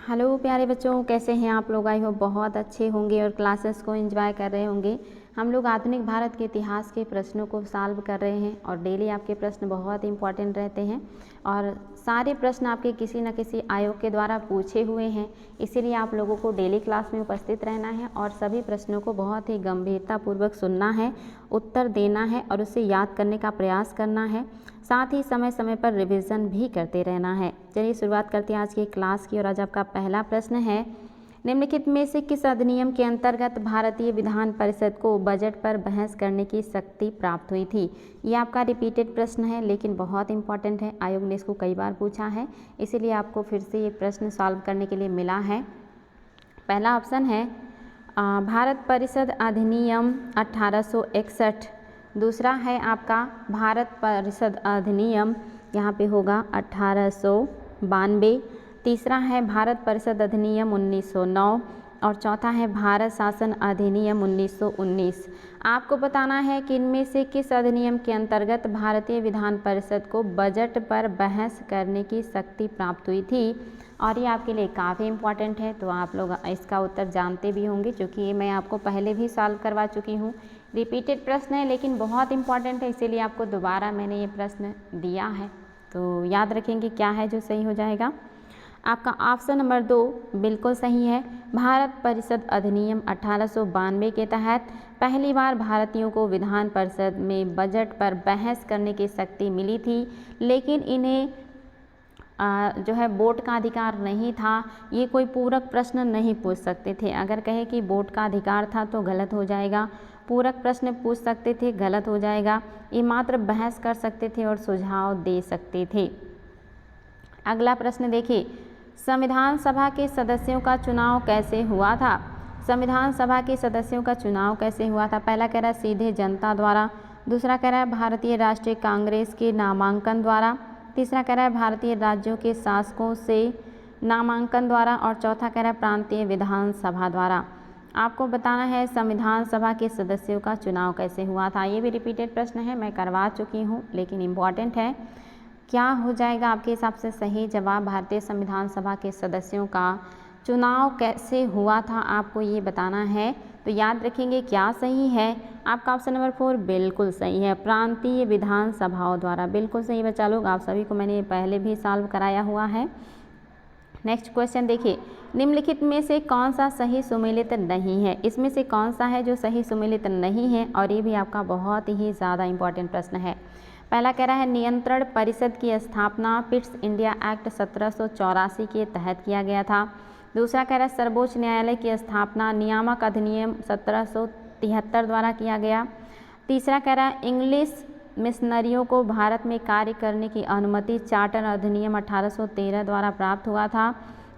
Hello प्यारे बच्चों, कैसे हैं आप लोग। आई होप बहुत अच्छे होंगे और क्लासेस को एंजॉय कर रहे होंगे। हम लोग आधुनिक भारत के इतिहास के प्रश्नों को सॉल्व कर रहे हैं और डेली आपके प्रश्न बहुत इंपॉर्टेंट रहते हैं और सारे प्रश्न आपके किसी न किसी आयोग के द्वारा पूछे हुए हैं। इसीलिए आप लोगों को डेली क्लास में उपस्थित रहना है और सभी प्रश्नों को बहुत ही गंभीरतापूर्वक सुनना है, उत्तर देना है और उसे याद करने का प्रयास करना है। साथ ही समय समय पर रिवीजन भी करते रहना है। चलिए शुरुआत करते हैं आज की क्लास की। और आज आपका पहला प्रश्न है, निम्नलिखित में से किस अधिनियम के अंतर्गत भारतीय विधान परिषद को बजट पर बहस करने की शक्ति प्राप्त हुई थी। ये आपका रिपीटेड प्रश्न है लेकिन बहुत इंपॉर्टेंट है। आयोग ने इसको कई बार पूछा है, इसीलिए आपको फिर से ये प्रश्न सॉल्व करने के लिए मिला है। पहला ऑप्शन है भारत परिषद अधिनियम 1861। दूसरा है आपका भारत परिषद अधिनियम, यहाँ पे होगा 1892। तीसरा है भारत परिषद अधिनियम 1909 और चौथा है भारत शासन अधिनियम 1919। आपको बताना है कि इनमें से किस अधिनियम के अंतर्गत भारतीय विधान परिषद को बजट पर बहस करने की शक्ति प्राप्त हुई थी। और ये आपके लिए काफ़ी इम्पॉर्टेंट है, तो आप लोग इसका उत्तर जानते भी होंगे क्योंकि ये मैं आपको पहले भी सॉल्व करवा चुकी हूँ। रिपीटेड प्रश्न है लेकिन बहुत इंपॉर्टेंट है, इसीलिए आपको दोबारा मैंने ये प्रश्न दिया है। तो याद रखेंगे क्या है जो सही हो जाएगा। आपका ऑप्शन नंबर 2 बिल्कुल सही है। भारत परिषद अधिनियम 1892 के तहत पहली बार भारतीयों को विधान परिषद में बजट पर बहस करने की शक्ति मिली थी, लेकिन इन्हें जो है वोट का अधिकार नहीं था। ये कोई पूरक प्रश्न नहीं पूछ सकते थे। अगर कहे कि वोट का अधिकार था तो गलत हो जाएगा। पूरक प्रश्न पूछ सकते थे, गलत हो जाएगा। ये मात्र बहस कर सकते थे और सुझाव दे सकते थे। अगला प्रश्न देखिए, संविधान सभा के सदस्यों का चुनाव कैसे हुआ था। संविधान सभा के सदस्यों का चुनाव कैसे हुआ था। पहला कह रहा है सीधे जनता द्वारा, दूसरा कह रहा है भारतीय राष्ट्रीय कांग्रेस के नामांकन द्वारा, तीसरा कह रहा है भारतीय राज्यों के शासकों से नामांकन द्वारा और चौथा कह रहा है प्रांतीय विधान सभा द्वारा। आपको बताना है संविधान सभा के सदस्यों का चुनाव कैसे हुआ था। ये भी रिपीटेड प्रश्न है, मैं करवा चुकी हूँ लेकिन इम्पॉर्टेंट है। क्या हो जाएगा आपके हिसाब से सही जवाब। भारतीय संविधान सभा के सदस्यों का चुनाव कैसे हुआ था, आपको ये बताना है। तो याद रखेंगे क्या सही है। आपका ऑप्शन नंबर 4 बिल्कुल सही है, प्रांतीय विधान सभाओं द्वारा। बिल्कुल सही बच्चा लोग, आप सभी को मैंने पहले भी सॉल्व कराया हुआ है। नेक्स्ट क्वेश्चन देखिए, निम्नलिखित में से कौन सा सही सुमेलित नहीं है। इसमें से कौन सा है जो सही सुमेलित नहीं है, और ये भी आपका बहुत ही ज़्यादा इंपॉर्टेंट प्रश्न है। पहला कह रहा है नियंत्रण परिषद की स्थापना पिट्स इंडिया एक्ट 1784 के तहत किया गया था। दूसरा कह रहा है सर्वोच्च न्यायालय की स्थापना नियामक अधिनियम 1773 द्वारा किया गया। तीसरा कह रहा है इंग्लिश मिशनरियों को भारत में कार्य करने की अनुमति चार्टर अधिनियम 1813 द्वारा प्राप्त हुआ था।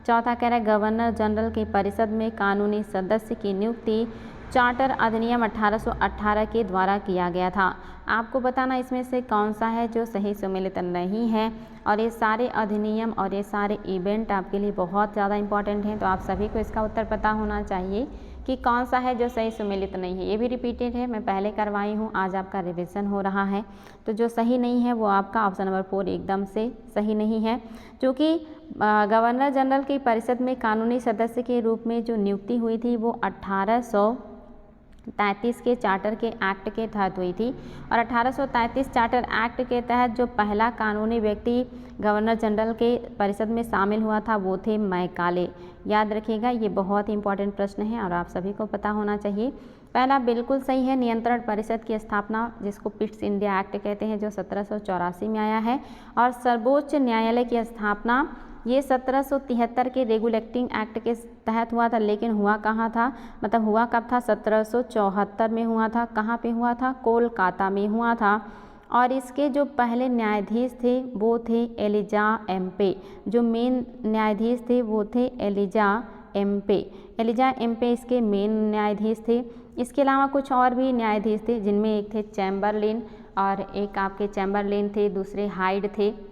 चौथा कह रहा है गवर्नर जनरल की परिषद में कानूनी सदस्य की नियुक्ति चार्टर अधिनियम 1818 के द्वारा किया गया था। आपको बताना इसमें से कौन सा है जो सही सुमेलित नहीं है। और ये सारे अधिनियम और ये सारे इवेंट आपके लिए बहुत ज़्यादा इंपॉर्टेंट हैं, तो आप सभी को इसका उत्तर पता होना चाहिए कि कौन सा है जो सही सुमेलित नहीं है। ये भी रिपीटेड है, मैं पहले करवाई हूँ, आज आपका रिवीजन हो रहा है। तो जो सही नहीं है वो आपका ऑप्शन नंबर 4 एकदम से सही नहीं है, क्योंकि गवर्नर जनरल की परिषद में कानूनी सदस्य के रूप में जो नियुक्ति हुई थी वो 1833 के चार्टर के एक्ट के तहत हुई थी। और 1833 चार्टर एक्ट के तहत जो पहला कानूनी व्यक्ति गवर्नर जनरल के परिषद में शामिल हुआ था वो थे मैकाले। याद रखिएगा, ये बहुत ही इंपॉर्टेंट प्रश्न है और आप सभी को पता होना चाहिए। पहला बिल्कुल सही है, नियंत्रण परिषद की स्थापना जिसको पिट्स इंडिया एक्ट कहते हैं जो 1784 में आया है। और सर्वोच्च न्यायालय की स्थापना ये 1773 के रेगुलेटिंग एक्ट के तहत हुआ था, लेकिन हुआ कहाँ था, मतलब हुआ कब था, 1774 में हुआ था। कहाँ पे हुआ था, कोलकाता में हुआ था। और इसके जो पहले न्यायाधीश थे वो थे एलिजा एम्पे। जो मेन न्यायाधीश थे वो थे एलिजा एम्पे। एलिजा एम्पे इसके मेन न्यायाधीश थे। इसके अलावा कुछ और भी न्यायाधीश थे जिनमें एक थे चैम्बरलिन और एक आपके चैम्बरलिन थे, दूसरे हाइड थे,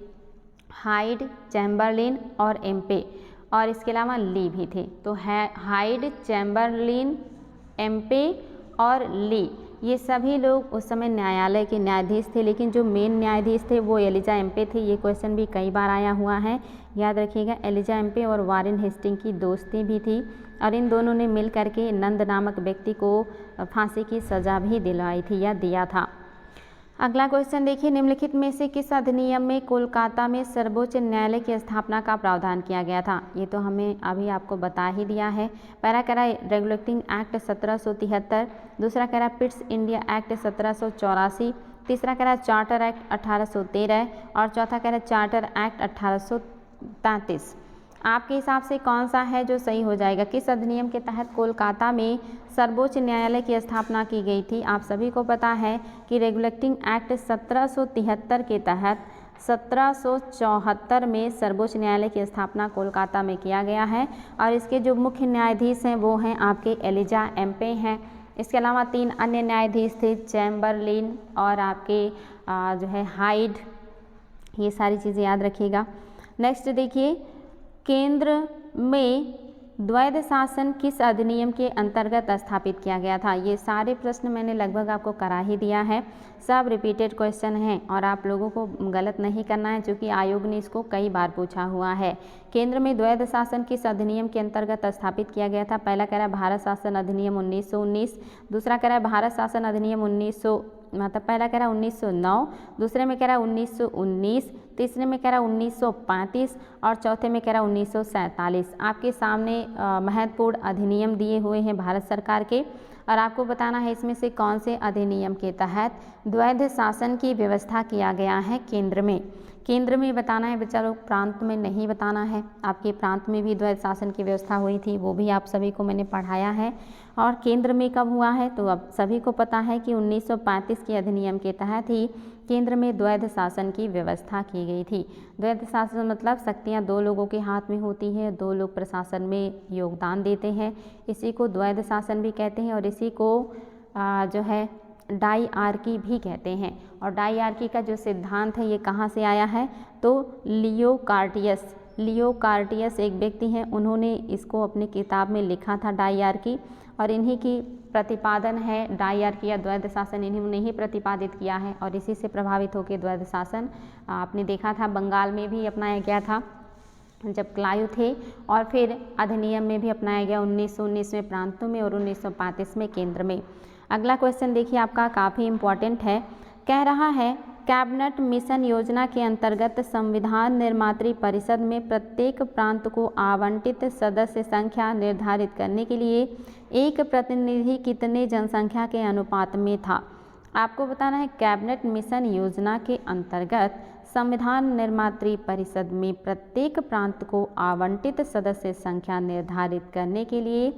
हाइड, चैम्बरलिन और एम्पे, और इसके अलावा ली भी थे। तो है हाइड, चैम्बरलिन, एम्पे और ली, ये सभी लोग उस समय न्यायालय के न्यायाधीश थे, लेकिन जो मेन न्यायाधीश थे वो एलिजा एम्पे थे। ये क्वेश्चन भी कई बार आया हुआ है, याद रखिएगा। एलिजा एम्पे और वारेन हेस्टिंग की दोस्ती भी थी और इन दोनों ने मिल करके नंद नामक व्यक्ति को फांसी की सज़ा भी दिलाई थी या दिया था। अगला क्वेश्चन देखिए, निम्नलिखित में से किस अधिनियम में कोलकाता में सर्वोच्च न्यायालय की स्थापना का प्रावधान किया गया था? ये तो हमें अभी आपको बता ही दिया है। पहला कह रहा है रेगुलेटिंग एक्ट 1773, दूसरा कह रहा है पिट्स इंडिया एक्ट 1784, तीसरा कह रहा है चार्टर एक्ट 1813 और चौथा कह रहा है चार्टर एक्ट 1833। आपके हिसाब से कौन सा है जो सही हो जाएगा? किस अधिनियम के तहत कोलकाता में सर्वोच्च न्यायालय की स्थापना की गई थी? आप सभी को पता है कि रेगुलेटिंग एक्ट 1773 के तहत 1774 में सर्वोच्च न्यायालय की स्थापना कोलकाता में किया गया है और इसके जो मुख्य न्यायाधीश हैं वो हैं आपके एलिजा एम्पे हैं। इसके अलावा 3 अन्य न्यायाधीश थे, चैम्बरलिन और आपके जो है हाइड। ये सारी चीज़ें याद रखिएगा। नेक्स्ट देखिए, केंद्र में द्वैध शासन किस अधिनियम के अंतर्गत स्थापित किया गया था? ये सारे प्रश्न मैंने लगभग आपको करा ही दिया है, सब रिपीटेड क्वेश्चन हैं और आप लोगों को गलत नहीं करना है क्योंकि आयोग ने इसको कई बार पूछा हुआ है। केंद्र में द्वैध शासन किस अधिनियम के अंतर्गत स्थापित किया गया था? पहला कह रहा है भारत शासन अधिनियम 1919, दूसरा कह रहा है भारत शासन अधिनियम पहला कह रहा है 1909, दूसरे में कह रहा है 1919, तीसरे में कह रहा है 1935 और चौथे में कह रहा है 1947। आपके सामने महत्वपूर्ण अधिनियम दिए हुए हैं भारत सरकार के और आपको बताना है इसमें से कौन से अधिनियम के तहत द्वैध शासन की व्यवस्था किया गया है केंद्र में। केंद्र में बताना है बच्चा लोग, प्रांत में नहीं बताना है। आपके प्रांत में भी द्वैध शासन की व्यवस्था हुई थी, वो भी आप सभी को मैंने पढ़ाया है। और केंद्र में कब हुआ है तो अब सभी को पता है कि 1935 के अधिनियम के तहत ही केंद्र में द्वैध शासन की व्यवस्था की गई थी। द्वैध शासन मतलब शक्तियाँ 2 लोगों के हाथ में होती है, 2 लोग प्रशासन में योगदान देते हैं, इसी को द्वैध शासन भी कहते हैं और इसी को जो है डाइआर्की भी कहते हैं। और डाइआर्की का जो सिद्धांत है ये कहाँ से आया है तो लियो कार्टियस एक व्यक्ति हैं, उन्होंने इसको अपनी किताब में लिखा था डाइआर्की और इन्हीं की प्रतिपादन है डाइआर्की या द्वैध शासन, इन्होंने ही प्रतिपादित किया है और इसी से प्रभावित होकर द्वैध शासन आपने देखा था बंगाल में भी अपनाया गया था जब क्लायु थे और फिर अधिनियम में भी अपनाया गया 1919 में प्रांतों में और 1935 में केंद्र में। अगला क्वेश्चन देखिए आपका काफ़ी इम्पॉर्टेंट है, कह रहा है कैबिनेट मिशन योजना के अंतर्गत संविधान निर्मात्री परिषद में प्रत्येक प्रांत को आवंटित सदस्य संख्या निर्धारित करने के लिए एक प्रतिनिधि कितने जनसंख्या के अनुपात में था? आपको बताना है कैबिनेट मिशन योजना के अंतर्गत संविधान निर्मात्री परिषद में प्रत्येक प्रांत को आवंटित सदस्य संख्या निर्धारित करने के लिए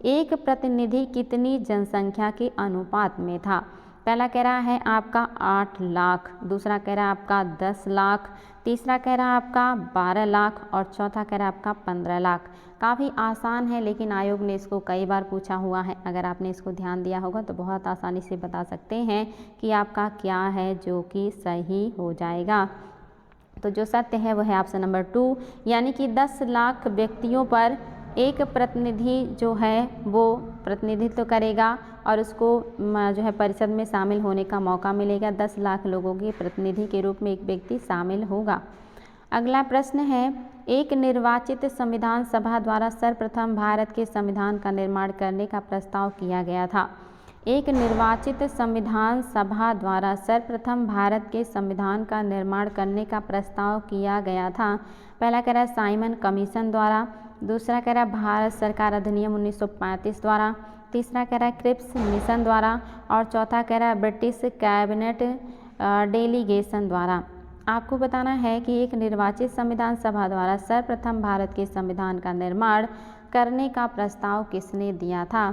एक प्रतिनिधि कितनी जनसंख्या के अनुपात में था? पहला कह रहा है आपका 8 लाख, दूसरा कह रहा है आपका 10 लाख, तीसरा कह रहा है आपका 12 लाख और चौथा कह रहा है आपका 15 लाख। काफ़ी आसान है लेकिन आयोग ने इसको कई बार पूछा हुआ है। अगर आपने इसको ध्यान दिया होगा तो बहुत आसानी से बता सकते हैं कि आपका क्या है जो कि सही हो जाएगा। तो जो सत्य है वह है ऑप्शन नंबर 2, यानी कि 10 लाख व्यक्तियों पर एक प्रतिनिधि जो है वो प्रतिनिधित्व करेगा और उसको जो है परिषद में शामिल होने का मौका मिलेगा। 10 लाख लोगों के प्रतिनिधि के रूप में एक व्यक्ति शामिल होगा। अगला प्रश्न है, एक निर्वाचित संविधान सभा द्वारा सर्वप्रथम भारत के संविधान का निर्माण करने का प्रस्ताव किया गया था। एक निर्वाचित संविधान सभा द्वारा सर्वप्रथम भारत के संविधान का निर्माण करने का प्रस्ताव किया गया था। पहला कह रहा है साइमन कमीशन द्वारा, दूसरा कह रहा है भारत सरकार अधिनियम 1935 द्वारा, तीसरा कह रहा है क्रिप्स मिशन द्वारा और चौथा कह रहा है ब्रिटिश कैबिनेट डेलीगेशन द्वारा। आपको बताना है कि एक निर्वाचित संविधान सभा द्वारा सर्वप्रथम भारत के संविधान का निर्माण करने का प्रस्ताव किसने दिया था?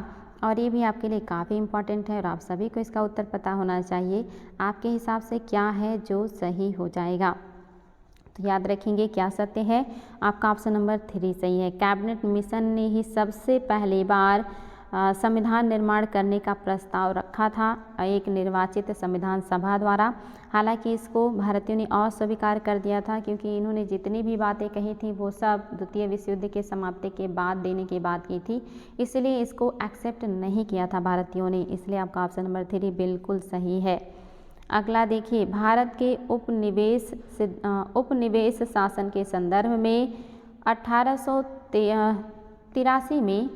और ये भी आपके लिए काफ़ी इम्पॉर्टेंट है और आप सभी को इसका उत्तर पता होना चाहिए। आपके हिसाब से क्या है जो सही हो जाएगा? तो याद रखेंगे क्या सत्य है, आपका ऑप्शन नंबर 3 सही है। कैबिनेट मिशन ने ही सबसे पहली बार संविधान निर्माण करने का प्रस्ताव रखा था एक निर्वाचित संविधान सभा द्वारा। हालांकि इसको भारतीयों ने अस्वीकार कर दिया था, क्योंकि इन्होंने जितनी भी बातें कही थी वो सब द्वितीय विश्व युद्ध के समाप्ति के बाद देने के बाद की थी, इसलिए इसको एक्सेप्ट नहीं किया था भारतीयों ने। इसलिए आपका ऑप्शन नंबर 3 बिल्कुल सही है। अगला देखिए, भारत के उपनिवेश शासन के संदर्भ में 1883 में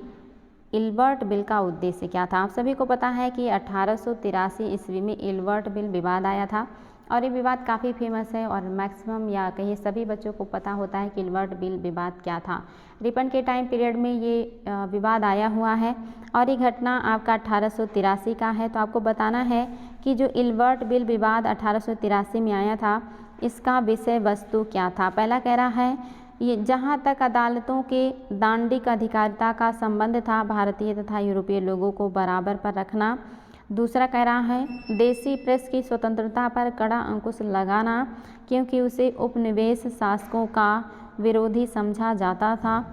इल्बर्ट बिल का उद्देश्य क्या था। आप सभी को पता है कि 1883 ईस्वी में इल्बर्ट बिल विवाद आया था और ये विवाद काफ़ी फेमस है और मैक्सिमम या कहीं सभी बच्चों को पता होता है कि इल्बर्ट बिल विवाद क्या था। रिपन के टाइम पीरियड में ये विवाद आया हुआ है और ये घटना आपका 1883 का है। तो आपको बताना है कि जो इल्बर्ट बिल विवाद 1883 में आया था, इसका विषय वस्तु क्या था। पहला कह रहा है ये जहाँ तक अदालतों के दांडिक अधिकारिता का संबंध था, भारतीय तथा यूरोपीय लोगों को बराबर पर रखना। दूसरा कह रहा है देसी प्रेस की स्वतंत्रता पर कड़ा अंकुश लगाना, क्योंकि उसे उपनिवेश शासकों का विरोधी समझा जाता था।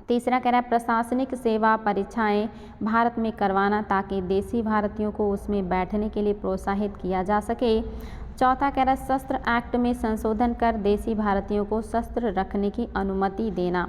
तीसरा कह रहा है प्रशासनिक सेवा परीक्षाएं भारत में करवाना, ताकि देसी भारतीयों को उसमें बैठने के लिए प्रोत्साहित किया जा सके। चौथा कह रहा है शस्त्र एक्ट में संशोधन कर देसी भारतीयों को शस्त्र रखने की अनुमति देना।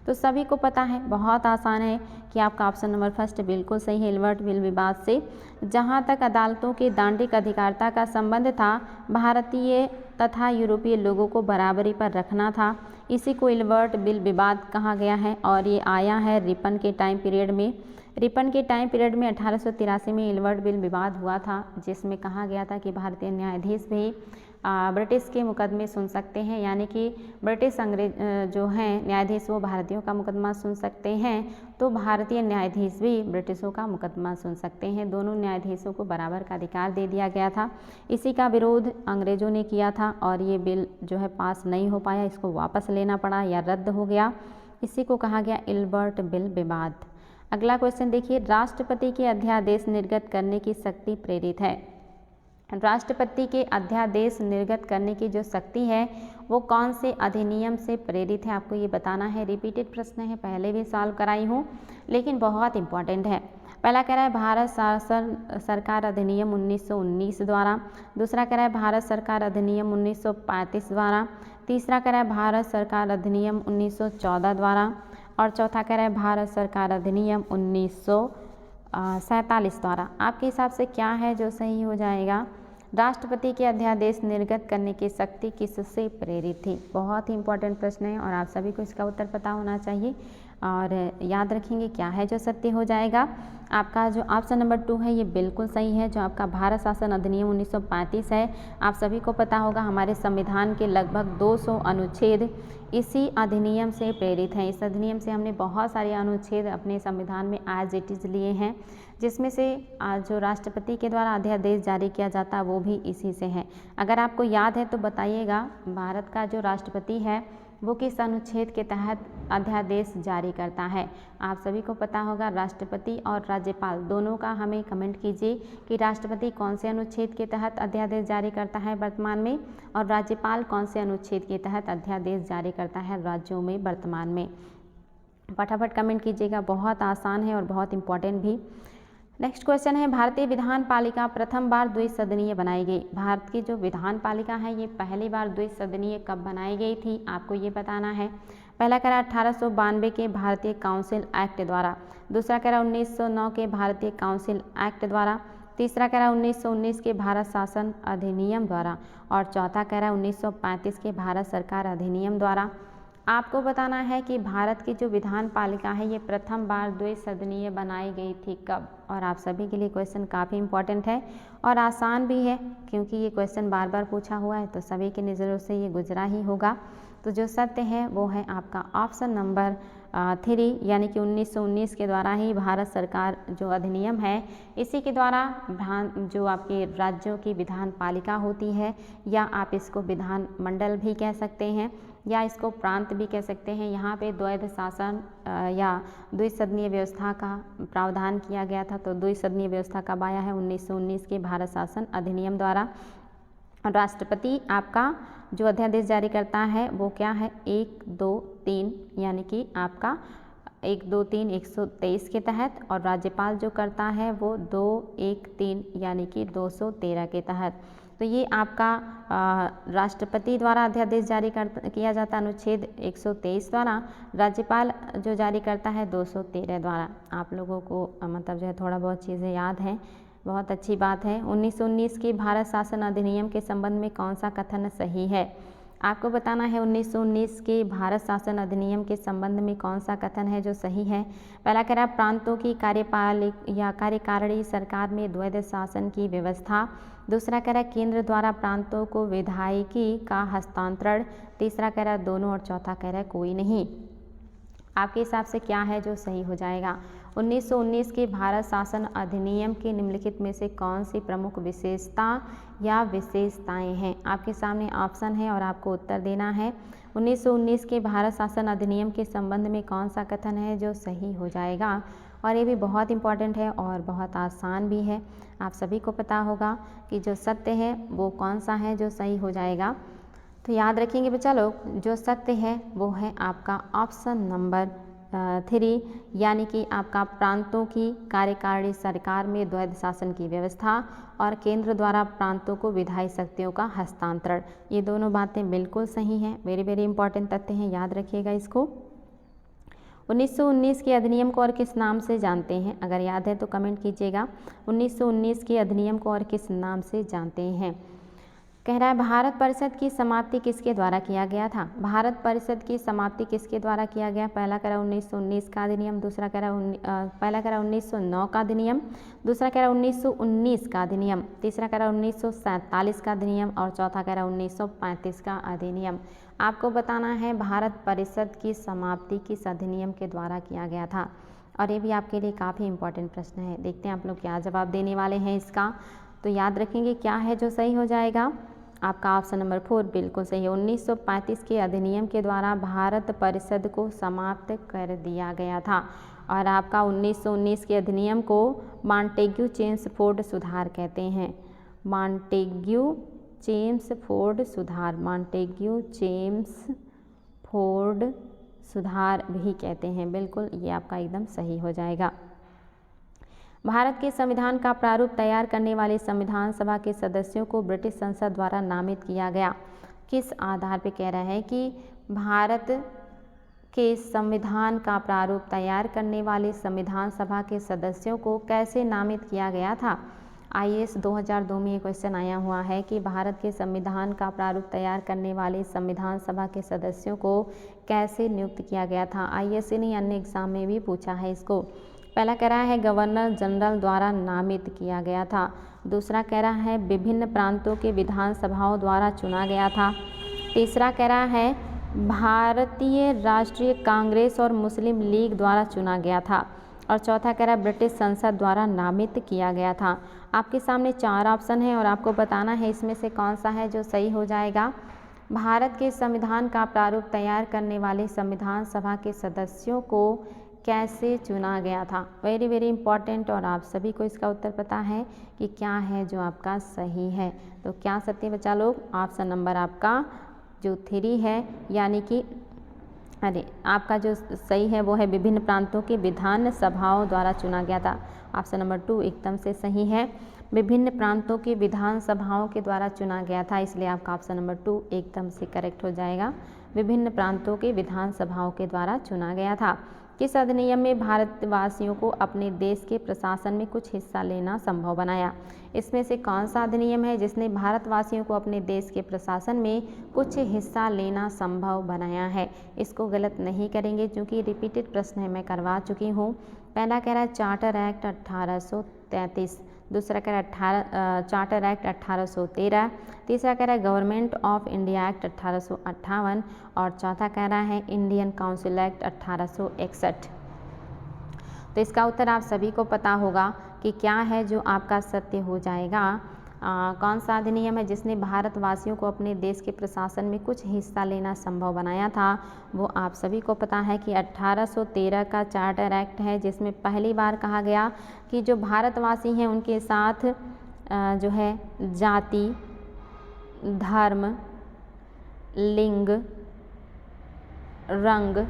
तो सभी को पता है, बहुत आसान है कि आपका ऑप्शन नंबर 1 बिल्कुल सही है। इल्बर्ट बिल विवाद से जहाँ तक अदालतों के दांडिक अधिकारिता का संबंध था, भारतीय तथा यूरोपीय लोगों को बराबरी पर रखना था, इसी को इल्बर्ट बिल विवाद कहा गया है। और ये आया है रिपन के टाइम पीरियड में। रिपन के टाइम पीरियड में 1883 में इल्बर्ट बिल विवाद हुआ था, जिसमें कहा गया था कि भारतीय न्यायाधीश भी ब्रिटिश के मुकदमे सुन सकते हैं, यानी कि ब्रिटिश अंग्रेज जो हैं न्यायाधीश वो भारतीयों का मुकदमा सुन सकते हैं, तो भारतीय न्यायाधीश भी ब्रिटिशों का मुकदमा सुन सकते हैं। दोनों न्यायाधीशों को बराबर का अधिकार दे दिया गया था। इसी का विरोध अंग्रेज़ों ने किया था और ये बिल जो है पास नहीं हो पाया, इसको वापस लेना पड़ा या रद्द हो गया। इसी को कहा गया इल्बर्ट बिल विवाद। अगला क्वेश्चन देखिए, राष्ट्रपति के अध्यादेश निर्गत करने की शक्ति प्रेरित है। राष्ट्रपति के अध्यादेश निर्गत करने की जो शक्ति है वो कौन से अधिनियम से प्रेरित है, आपको ये बताना है। रिपीटेड प्रश्न है, पहले भी सॉल्व कराई हूँ, लेकिन बहुत इंपॉर्टेंट है। पहला कह रहा है भारत शासन सरकार अधिनियम 1919 द्वारा। दूसरा कह रहा है भारत सरकार अधिनियम 1935 द्वारा। तीसरा कह रहा है भारत सरकार अधिनियम 1914 द्वारा। और चौथा कह रहा है भारत सरकार अधिनियम 1947 द्वारा। आपके हिसाब से क्या है जो सही हो जाएगा। राष्ट्रपति के अध्यादेश निर्गत करने की शक्ति किससे प्रेरित थी। बहुत ही इंपॉर्टेंट प्रश्न है और आप सभी को इसका उत्तर पता होना चाहिए और याद रखेंगे क्या है जो सत्य हो जाएगा। आपका जो ऑप्शन नंबर 2 है ये बिल्कुल सही है, जो आपका भारत शासन अधिनियम 1935 है। आप सभी को पता होगा हमारे संविधान के लगभग 200 अनुच्छेद इसी अधिनियम से प्रेरित हैं। इस अधिनियम से हमने बहुत सारे अनुच्छेद अपने संविधान में एज इट इज़ लिए हैं, जिसमें से जो राष्ट्रपति के द्वारा अध्यादेश जारी किया जाता है वो भी इसी से है। अगर आपको याद है तो बताइएगा, भारत का जो राष्ट्रपति है वो किस अनुच्छेद के तहत अध्यादेश जारी करता है। आप सभी को पता होगा राष्ट्रपति और राज्यपाल दोनों का हमें कमेंट कीजिए कि राष्ट्रपति कौन से अनुच्छेद के तहत अध्यादेश जारी करता है वर्तमान में, और राज्यपाल कौन से अनुच्छेद के तहत अध्यादेश जारी करता है राज्यों में वर्तमान में। फटाफट कमेंट कीजिएगा, बहुत आसान है और बहुत इंपॉर्टेंट भी। नेक्स्ट क्वेश्चन है, भारतीय विधान पालिका प्रथम बार द्विसदनीय बनाई गई। भारत की जो विधान पालिका है ये पहली बार द्विसदनीय कब बनाई गई थी, आपको ये बताना है। पहला कह रहा 1892 के भारतीय काउंसिल एक्ट द्वारा। दूसरा कह रहा 1909 के भारतीय काउंसिल एक्ट द्वारा। तीसरा कह रहा 1919 के भारत शासन अधिनियम द्वारा। और चौथा कह रहा 1935 के भारत सरकार अधिनियम द्वारा। आपको बताना है कि भारत की जो विधान पालिका है ये प्रथम बार द्विसदनीय बनाई गई थी कब। और आप सभी के लिए क्वेश्चन काफ़ी इंपॉर्टेंट है और आसान भी है, क्योंकि ये क्वेश्चन बार बार पूछा हुआ है तो सभी की नज़रों से ये गुजरा ही होगा। तो जो सत्य है वो है आपका ऑप्शन नंबर 3, यानी कि 1919 के द्वारा ही भारत सरकार जो अधिनियम है इसी के द्वारा जो आपके राज्यों की विधान पालिका होती है, या आप इसको विधान मंडल भी कह सकते हैं या इसको प्रांत भी कह सकते हैं, यहाँ पे द्वैध शासन या द्विसदनीय व्यवस्था का प्रावधान किया गया था। तो द्विसदनीय व्यवस्था कब आया है, 1919 के भारत शासन अधिनियम द्वारा। राष्ट्रपति आपका जो अध्यादेश जारी करता है वो क्या है, 1, 2, 3, यानी कि आपका 123 के तहत, और राज्यपाल जो करता है वो 213 यानी कि 213 के तहत। तो ये आपका राष्ट्रपति द्वारा अध्यादेश जारी किया जाता है अनुच्छेद 123 द्वारा, राज्यपाल जो जारी करता है 213 द्वारा। आप लोगों को मतलब जो है थोड़ा बहुत चीज़ें याद हैं, बहुत अच्छी बात है। 1919 के भारत शासन अधिनियम के संबंध में कौन सा कथन सही है? आपको बताना है 1919 के भारत शासन अधिनियम के संबंध में कौन सा कथन है जो सही है। पहला कह रहा है प्रांतों की कार्यपालिक या कार्यकारिणी सरकार में द्वैध शासन की व्यवस्था। दूसरा कह रहा है केंद्र द्वारा प्रांतों को विधायिकी का हस्तांतरण। तीसरा कह रहा है दोनों, और चौथा कह रहा है कोई नहीं। आपके हिसाब से क्या है जो सही हो जाएगा? 1919 के भारत शासन अधिनियम के निम्नलिखित में से कौन सी प्रमुख विशेषता या विशेषताएं हैं? आपके सामने ऑप्शन है और आपको उत्तर देना है। 1919 के भारत शासन अधिनियम के संबंध में कौन सा कथन है जो सही हो जाएगा? और ये भी बहुत इंपॉर्टेंट है और बहुत आसान भी है, आप सभी को पता होगा कि जो सत्य है वो कौन सा है जो सही हो जाएगा। तो याद रखेंगे बच्चा लोग, जो सत्य है वो है आपका ऑप्शन नंबर 3, यानी कि आपका प्रांतों की कार्यकारिणी सरकार में द्वैध शासन की व्यवस्था और केंद्र द्वारा प्रांतों को विधायी शक्तियों का हस्तांतरण। ये दोनों बातें बिल्कुल सही हैं, वेरी वेरी इंपॉर्टेंट तथ्य हैं, याद रखिएगा इसको। 1919 के अधिनियम को और किस नाम से जानते हैं? अगर याद है तो कमेंट कीजिएगा। 1919 के अधिनियम को और किस नाम से जानते हैं? कह रहा है भारत परिषद की समाप्ति किसके द्वारा किया गया था? भारत परिषद की समाप्ति किसके द्वारा किया गया? पहला कह रहा 1919 का अधिनियम, दूसरा कह रहा पहला कह रहा 1909 का अधिनियम, दूसरा कह रहा 1919 का अधिनियम, तीसरा कह रहा 1947 का अधिनियम और चौथा कह रहा 1935 का अधिनियम। आपको बताना है भारत परिषद की समाप्ति किस अधिनियम के द्वारा किया गया था। और ये भी आपके लिए काफ़ी इंपॉर्टेंट प्रश्न है, देखते हैं आप लोग क्या जवाब देने वाले हैं इसका। तो याद रखेंगे क्या है जो सही हो जाएगा। आपका ऑप्शन नंबर 4 बिल्कुल सही है। 1935 के अधिनियम के द्वारा भारत परिषद को समाप्त कर दिया गया था। और आपका 1919 के अधिनियम को मॉन्टेग्यू चेम्सफोर्ड सुधार कहते हैं। मॉन्टेग्यू चेम्सफोर्ड सुधार, मॉन्टेग्यू चेम्सफोर्ड सुधार भी कहते हैं, बिल्कुल ये आपका एकदम सही हो जाएगा। भारत के संविधान का प्रारूप तैयार करने वाले संविधान सभा के सदस्यों को ब्रिटिश संसद द्वारा नामित किया गया। किस आधार पर कह रहा है कि भारत के संविधान का प्रारूप तैयार करने वाले संविधान सभा के सदस्यों को कैसे नामित किया गया था? IAS 2002 में ये क्वेश्चन आया हुआ है कि भारत के संविधान का प्रारूप तैयार करने वाले संविधान सभा के सदस्यों को कैसे नियुक्त किया गया था। IAS से नहीं, अन्य एग्जाम में भी पूछा है इसको। पहला कह रहा है गवर्नर जनरल द्वारा नामित किया गया था। दूसरा कह रहा है विभिन्न प्रांतों के विधानसभाओं द्वारा चुना गया था। तीसरा कह रहा है भारतीय राष्ट्रीय कांग्रेस और मुस्लिम लीग द्वारा चुना गया था। और चौथा कह रहा है ब्रिटिश संसद द्वारा नामित किया गया था। आपके सामने 4 ऑप्शन है और आपको बताना है इसमें से कौन सा है जो सही हो जाएगा। भारत के संविधान का प्रारूप तैयार करने वाले संविधान सभा के सदस्यों को कैसे चुना गया था, वेरी वेरी इंपॉर्टेंट, और आप सभी को इसका उत्तर पता है कि क्या है जो आपका सही है। तो क्या सत्य बच्चा लोग? ऑप्शन नंबर आपका जो 3 है, यानी कि आपका जो सही है वो है विभिन्न प्रांतों के विधान सभाओं द्वारा चुना गया था। ऑप्शन नंबर 2 एकदम से सही है, विभिन्न प्रांतों के विधान सभाओं के द्वारा चुना गया था, इसलिए आपका ऑप्शन नंबर 2 एकदम से करेक्ट हो जाएगा। विभिन्न प्रांतों के विधान सभाओं के द्वारा चुना गया था। किस अधिनियम में भारतवासियों को अपने देश के प्रशासन में कुछ हिस्सा लेना संभव बनाया? इसमें से कौन सा अधिनियम है जिसने भारतवासियों को अपने देश के प्रशासन में कुछ हिस्सा लेना संभव बनाया है? इसको गलत नहीं करेंगे क्योंकि रिपीटेड प्रश्न है, मैं करवा चुकी हूँ। पहला कह रहा है चार्टर एक्ट 1833, दूसरा कह रहा है चार्टर एक्ट 1813, तीसरा कह रहा है गवर्नमेंट ऑफ इंडिया एक्ट 1858 और चौथा कह रहा है इंडियन काउंसिल एक्ट 1861। तो इसका उत्तर आप सभी को पता होगा कि क्या है जो आपका सत्य हो जाएगा। कौन सा अधिनियम है जिसने भारतवासियों को अपने देश के प्रशासन में कुछ हिस्सा लेना संभव बनाया था? वो आप सभी को पता है कि 1813 का चार्टर एक्ट है, जिसमें पहली बार कहा गया कि जो भारतवासी हैं उनके साथ जो है जाति, धर्म, लिंग, रंग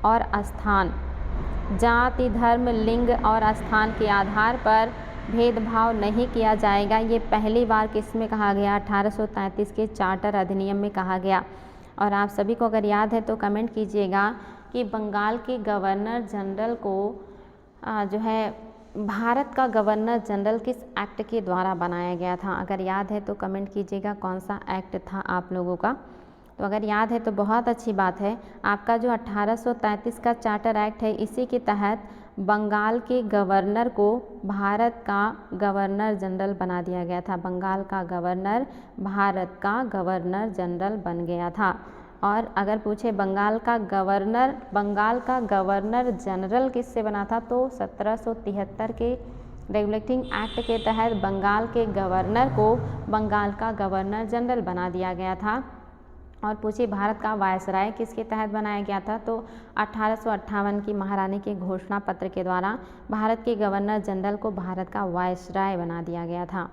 और स्थान जाति, धर्म, लिंग और स्थान के आधार पर भेदभाव नहीं किया जाएगा। ये पहली बार किस में कहा गया? 1833 के चार्टर अधिनियम में कहा गया। और आप सभी को अगर याद है तो कमेंट कीजिएगा कि बंगाल के गवर्नर जनरल को जो है भारत का गवर्नर जनरल किस एक्ट के द्वारा बनाया गया था। अगर याद है तो कमेंट कीजिएगा कौन सा एक्ट था आप लोगों का। तो अगर याद है तो बहुत अच्छी बात है। आपका जो 1833 का चार्टर एक्ट है, इसी के तहत बंगाल के गवर्नर को भारत का गवर्नर जनरल बना दिया गया था। बंगाल का गवर्नर भारत का गवर्नर जनरल बन गया था। और अगर पूछे बंगाल का गवर्नर जनरल किससे बना था, तो 1773 के रेगुलेटिंग एक्ट के तहत बंगाल के गवर्नर को बंगाल का गवर्नर जनरल बना दिया गया था। और पूछिए भारत का वायसराय किसके तहत बनाया गया था, तो 1858 की महारानी के घोषणा पत्र के द्वारा भारत के गवर्नर जनरल को भारत का वायसराय बना दिया गया था।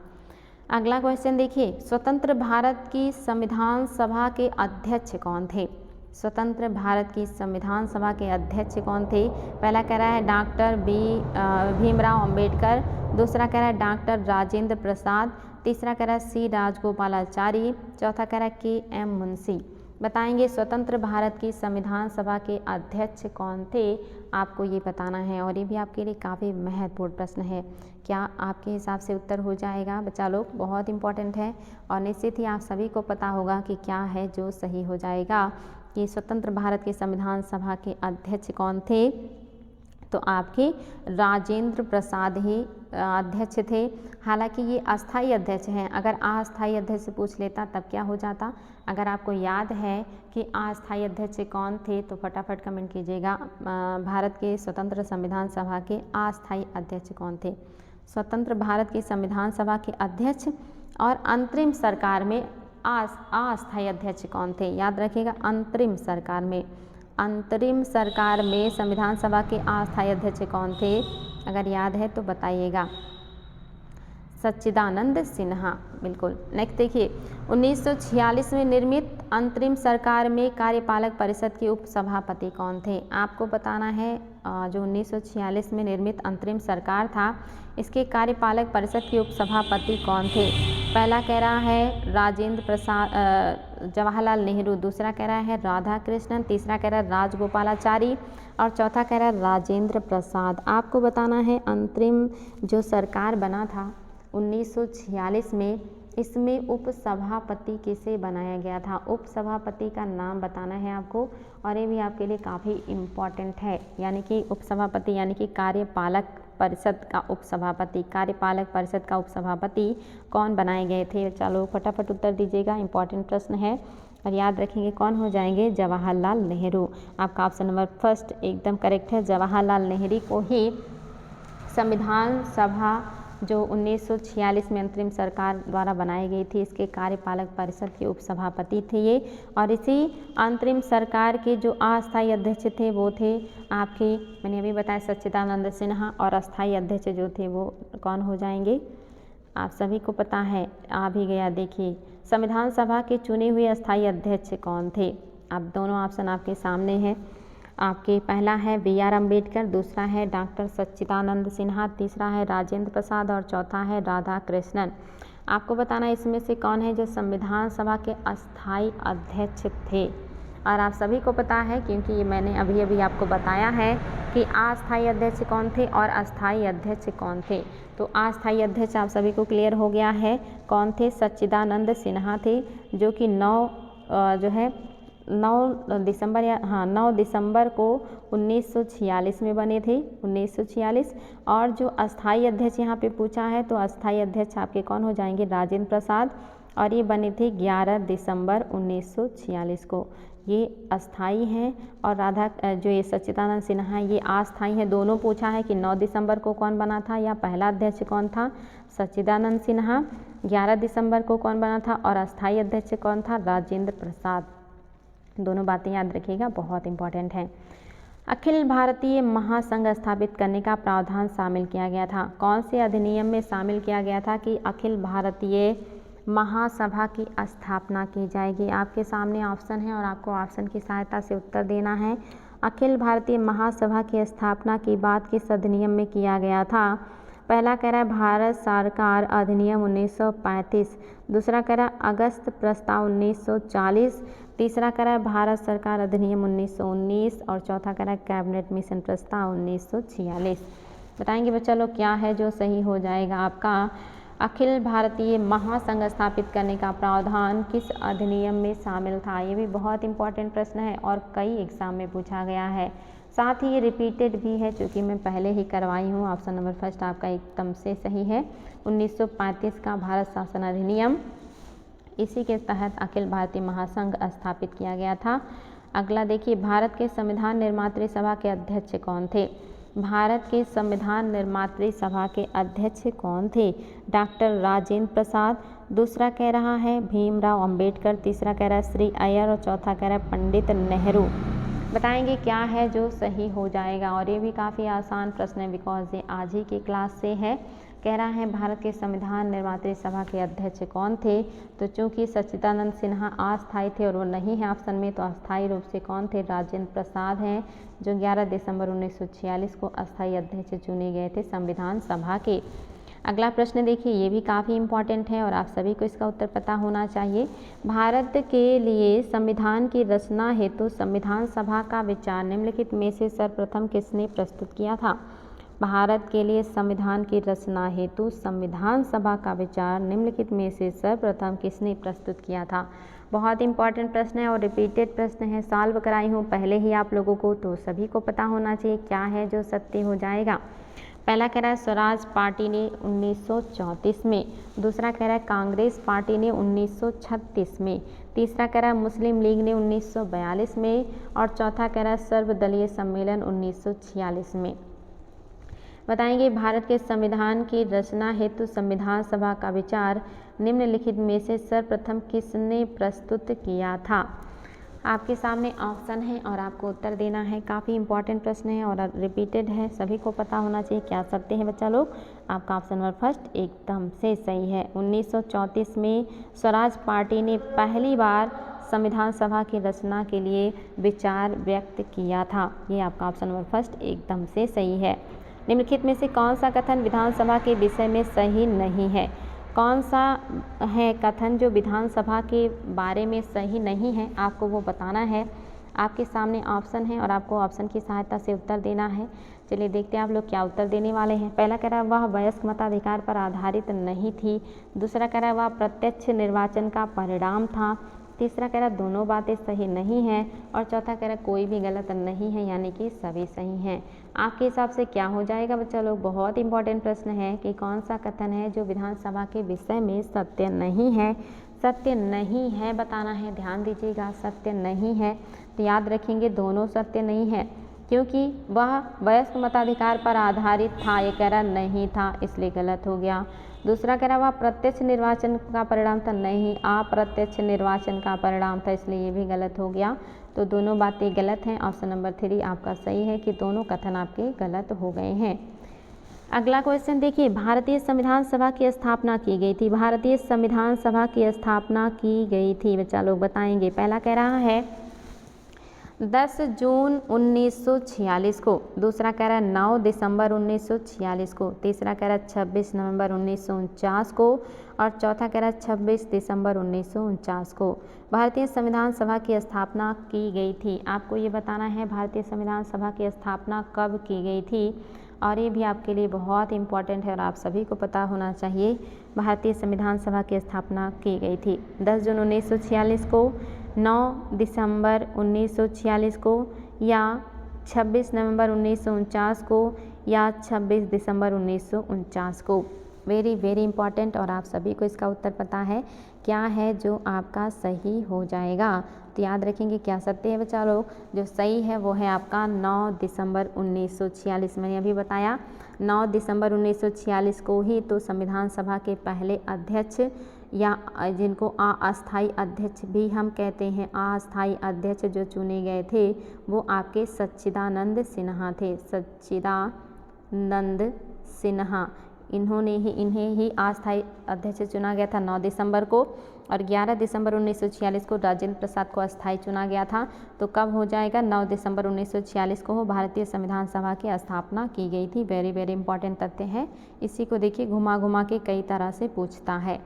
अगला क्वेश्चन देखिए, स्वतंत्र भारत की संविधान सभा के अध्यक्ष कौन थे? स्वतंत्र भारत की संविधान सभा के अध्यक्ष कौन थे? पहला कह रहा है डॉक्टर भीमराव अंबेडकर, दूसरा कह रहा है डॉक्टर राजेंद्र प्रसाद, तीसरा कह रहा है सी राजगोपालाचारी, चौथा कह रहा है के.एम. मुंशी। बताएंगे स्वतंत्र भारत की संविधान सभा के अध्यक्ष कौन थे, आपको ये बताना है। और ये भी आपके लिए काफ़ी महत्वपूर्ण प्रश्न है। क्या आपके हिसाब से उत्तर हो जाएगा बच्चा लोग? बहुत इंपॉर्टेंट है और निश्चित ही आप सभी को पता होगा कि क्या है जो सही हो जाएगा कि स्वतंत्र भारत की संविधान सभा के अध्यक्ष कौन थे, तो आपके राजेंद्र प्रसाद ही अध्यक्ष थे। हालांकि ये अस्थाई अध्यक्ष हैं। अगर अस्थाई अध्यक्ष से पूछ लेता तब क्या हो जाता? अगर आपको याद है कि अस्थाई अध्यक्ष कौन थे तो फटाफट कमेंट कीजिएगा। भारत के स्वतंत्र संविधान सभा के अस्थाई अध्यक्ष कौन थे? स्वतंत्र भारत की संविधान सभा के अध्यक्ष और अंतरिम सरकार में अस्थाई अध्यक्ष कौन थे? याद रखिएगा, अंतरिम सरकार में संविधान सभा के अस्थाई अध्यक्ष कौन थे? अगर याद है तो बताइएगा। सच्चिदानंद सिन्हा, बिल्कुल। नेक्स्ट देखिए, 1946 में निर्मित अंतरिम सरकार में कार्यपालक परिषद के उपसभापति कौन थे? आपको बताना है जो 1946 में निर्मित अंतरिम सरकार था, इसके कार्यपालक परिषद के उपसभापति कौन थे? पहला कह रहा है राजेंद्र प्रसाद जवाहरलाल नेहरू, दूसरा कह रहा है राधा कृष्णन, तीसरा कह रहा है राजगोपालाचारी और चौथा कह रहा है राजेंद्र प्रसाद। आपको बताना है अंतरिम जो सरकार बना था 1946 में, इसमें उपसभापति किसे बनाया गया था? उपसभापति का नाम बताना है आपको और ये भी आपके लिए काफ़ी इम्पॉर्टेंट है। यानी कि उपसभापति यानी कि कार्यपालक परिषद का उपसभापति कौन बनाए गए थे? चलो फटाफट उत्तर दीजिएगा, इम्पॉर्टेंट प्रश्न है। और याद रखेंगे कौन हो जाएंगे? जवाहरलाल नेहरू। आपका ऑप्शन नंबर फर्स्ट एकदम करेक्ट है। जवाहरलाल नेहरू को ही संविधान सभा जो 1946 में अंतरिम सरकार द्वारा बनाई गई थी, इसके कार्यपालक परिषद के उपसभापति थे ये। और इसी अंतरिम सरकार के जो अस्थायी अध्यक्ष थे वो थे आपके, मैंने अभी बताया, सच्चिदानंद सिन्हा। और अस्थायी अध्यक्ष जो थे वो कौन हो जाएंगे? आप सभी को पता है, आ भी गया। देखिए संविधान सभा के चुने हुए अस्थायी अध्यक्ष कौन थे? अब दोनों ऑप्शन आपके सामने हैं। आपके पहला है B.R. अम्बेडकर, दूसरा है डॉक्टर सच्चिदानंद सिन्हा, तीसरा है राजेंद्र प्रसाद और चौथा है राधा कृष्णन। आपको बताना इसमें से कौन है जो संविधान सभा के अस्थायी अध्यक्ष थे। और आप सभी को पता है क्योंकि ये मैंने अभी अभी आपको बताया है कि अस्थायी अध्यक्ष कौन थे और अस्थायी अध्यक्ष कौन थे। तो अस्थायी अध्यक्ष आप सभी को क्लियर हो गया है कौन थे? सच्चिदानंद सिन्हा थे, जो कि 9 दिसंबर को 1946 में बने थे, 1946। और जो अस्थायी अध्यक्ष यहाँ पे पूछा है तो अस्थायी अध्यक्ष आपके कौन हो जाएंगे? राजेंद्र प्रसाद, और ये बने थे 11 दिसंबर 1946 को। ये अस्थाई हैं और जो ये सच्चिदानंद सिन्हा ये अस्थाई हैं। दोनों पूछा है कि 9 दिसंबर को कौन बना था या पहला अध्यक्ष कौन था? सच्चिदानंद सिन्हा। 11 दिसंबर को कौन बना था और अस्थाई अध्यक्ष कौन था? राजेंद्र प्रसाद। दोनों बातें याद रखिएगा, बहुत इंपॉर्टेंट है। अखिल भारतीय महासंघ स्थापित करने का प्रावधान शामिल किया गया था। कौन से अधिनियम में शामिल किया गया था कि अखिल भारतीय महासभा की स्थापना की जाएगी? आपके सामने ऑप्शन है और आपको ऑप्शन की सहायता से उत्तर देना है। अखिल भारतीय महासभा की स्थापना की बात किस अधिनियम में किया गया था? पहला कह रहा है भारत सरकार अधिनियम 1935, दूसरा कह रहा है अगस्त प्रस्ताव 1940, तीसरा कह रहा है भारत सरकार अधिनियम 1919 और चौथा कह रहा है कैबिनेट मिशन प्रस्ताव 1946। बताएंगे बच्चा लोग क्या है जो सही हो जाएगा आपका? अखिल भारतीय महासंघ स्थापित करने का प्रावधान किस अधिनियम में शामिल था? ये भी बहुत इंपॉर्टेंट प्रश्न है और कई एग्जाम में पूछा गया है, साथ ही ये रिपीटेड भी है क्योंकि मैं पहले ही करवाई हूँ। ऑप्शन नंबर फर्स्ट आपका एकदम से सही है। 1935 का भारत शासन अधिनियम, इसी के तहत अखिल भारतीय महासंघ स्थापित किया गया था। अगला देखिए, भारत के संविधान निर्मात्री सभा के अध्यक्ष कौन थे? भारत के संविधान निर्मात्री सभा के अध्यक्ष कौन थे? डॉक्टर राजेंद्र प्रसाद, दूसरा कह रहा है भीमराव अंबेडकर, तीसरा कह रहा है श्री अय्यर और चौथा कह रहा है पंडित नेहरू। बताएंगे क्या है जो सही हो जाएगा? और ये भी काफ़ी आसान प्रश्न है बिकॉज ये आज ही की क्लास से है। कह रहा है भारत के संविधान निर्मात्री सभा के अध्यक्ष कौन थे? तो चूंकि सच्चिदानंद सिन्हा अस्थायी थे और वो नहीं है ऑप्शन में, तो अस्थायी रूप से कौन थे? राजेंद्र प्रसाद हैं, जो 11 दिसंबर 1946 को अस्थायी अध्यक्ष चुने गए थे संविधान सभा के। अगला प्रश्न देखिए, ये भी काफ़ी इम्पॉर्टेंट है और आप सभी को इसका उत्तर पता होना चाहिए। भारत के लिए संविधान की रचना हेतु संविधान सभा का विचार निम्नलिखित में से सर्वप्रथम किसने प्रस्तुत किया था? भारत के लिए संविधान की रचना हेतु संविधान सभा का विचार निम्नलिखित में से सर्वप्रथम किसने प्रस्तुत किया था? बहुत इंपॉर्टेंट प्रश्न है और रिपीटेड प्रश्न है, सॉल्व कराई हूँ पहले ही आप लोगों को, तो सभी को पता होना चाहिए क्या है जो सत्य हो जाएगा। पहला कह रहा है स्वराज पार्टी ने 1934 में, दूसरा कह रहा है कांग्रेस पार्टी ने 1936 में, तीसरा कह रहा है मुस्लिम लीग ने 1942 में और चौथा कह रहा है सर्वदलीय सम्मेलन 1946 में। बताएंगे भारत के संविधान की रचना हेतु संविधान सभा का विचार निम्नलिखित में से सर्वप्रथम किसने प्रस्तुत किया था? आपके सामने ऑप्शन है और आपको उत्तर देना है। काफ़ी इंपॉर्टेंट प्रश्न है और रिपीटेड है, सभी को पता होना चाहिए क्या सत्य है बच्चा लोग। आपका ऑप्शन नंबर फर्स्ट एकदम से सही है। 1934 में स्वराज पार्टी ने पहली बार संविधान सभा की रचना के लिए विचार व्यक्त किया था। ये आपका ऑप्शन नंबर फर्स्ट एकदम से सही है। निम्नलिखित में से कौन सा कथन विधानसभा के विषय में सही नहीं है? कौन सा है कथन जो विधानसभा के बारे में सही नहीं है, आपको वो बताना है। आपके सामने ऑप्शन है और आपको ऑप्शन की सहायता से उत्तर देना है। चलिए देखते हैं आप लोग क्या उत्तर देने वाले हैं। पहला कह रहा है वह वयस्क मताधिकार पर आधारित नहीं थी, दूसरा कह रहा है वह प्रत्यक्ष निर्वाचन का परिणाम था, तीसरा कह रहा है दोनों बातें सही नहीं हैं और चौथा कह रहा है कोई भी गलत नहीं है, यानी कि सभी सही हैं। आपके हिसाब से क्या हो जाएगा बच्चा लोग? बहुत इंपॉर्टेंट प्रश्न है कि कौन सा कथन है जो विधानसभा के विषय में सत्य नहीं है। सत्य नहीं है बताना है, ध्यान दीजिएगा, सत्य नहीं है तो याद रखेंगे दोनों सत्य नहीं है, क्योंकि वह वयस्क मताधिकार पर आधारित था, ये कह रहा नहीं था इसलिए गलत हो गया। दूसरा कह रहा वह प्रत्यक्ष निर्वाचन का परिणाम था, नहीं अप्रत्यक्ष निर्वाचन का परिणाम था, इसलिए ये भी गलत हो गया। तो दोनों बातें गलत हैं। ऑप्शन नंबर 3 आपका सही है कि दोनों कथन आपके गलत हो गए हैं। अगला क्वेश्चन देखिए, भारतीय संविधान सभा की स्थापना की गई थी। भारतीय संविधान सभा की स्थापना की गई थी बच्चा लोग बताएंगे। पहला कह रहा है 10 जून 1946 को, दूसरा कह रहा है 9 दिसंबर 1946 को, तीसरा कह रहा है 26 नवंबर 1949 को और चौथा कह रहा है 26 दिसंबर 1949 को भारतीय संविधान सभा की स्थापना की गई थी। आपको ये बताना है भारतीय संविधान सभा की स्थापना कब की गई थी, और ये भी आपके लिए बहुत इम्पॉर्टेंट है और आप सभी को पता होना चाहिए। भारतीय संविधान सभा की स्थापना की गई थी 10 जून 1946 को, 9 दिसंबर 1946 को या 26 नवंबर 1949 को या 26 दिसंबर 1949 को। वेरी वेरी इंपॉर्टेंट और आप सभी को इसका उत्तर पता है क्या है जो आपका सही हो जाएगा। तो याद रखेंगे क्या सत्य है बच्चा लोग? जो सही है वो है आपका 9 दिसंबर 1946। मैंने अभी बताया 9 दिसंबर 1946 को ही तो संविधान सभा के पहले अध्यक्ष या जिनको अस्थायी अध्यक्ष भी हम कहते हैं, अस्थायी अध्यक्ष जो चुने गए थे वो आपके सच्चिदानंद सिन्हा थे। सच्चिदानंद सिन्हा इन्हें ही अस्थायी अध्यक्ष चुना गया था 9 दिसंबर को। और 11 दिसंबर 1946 को राजेंद्र प्रसाद को अस्थायी चुना गया था। तो कब हो जाएगा? 9 दिसंबर 1946 को भारतीय संविधान सभा की स्थापना की गई थी। वेरी वेरी इंपॉर्टेंट तथ्य है। इसी को देखिए घुमा घुमा के कई तरह से पूछता है।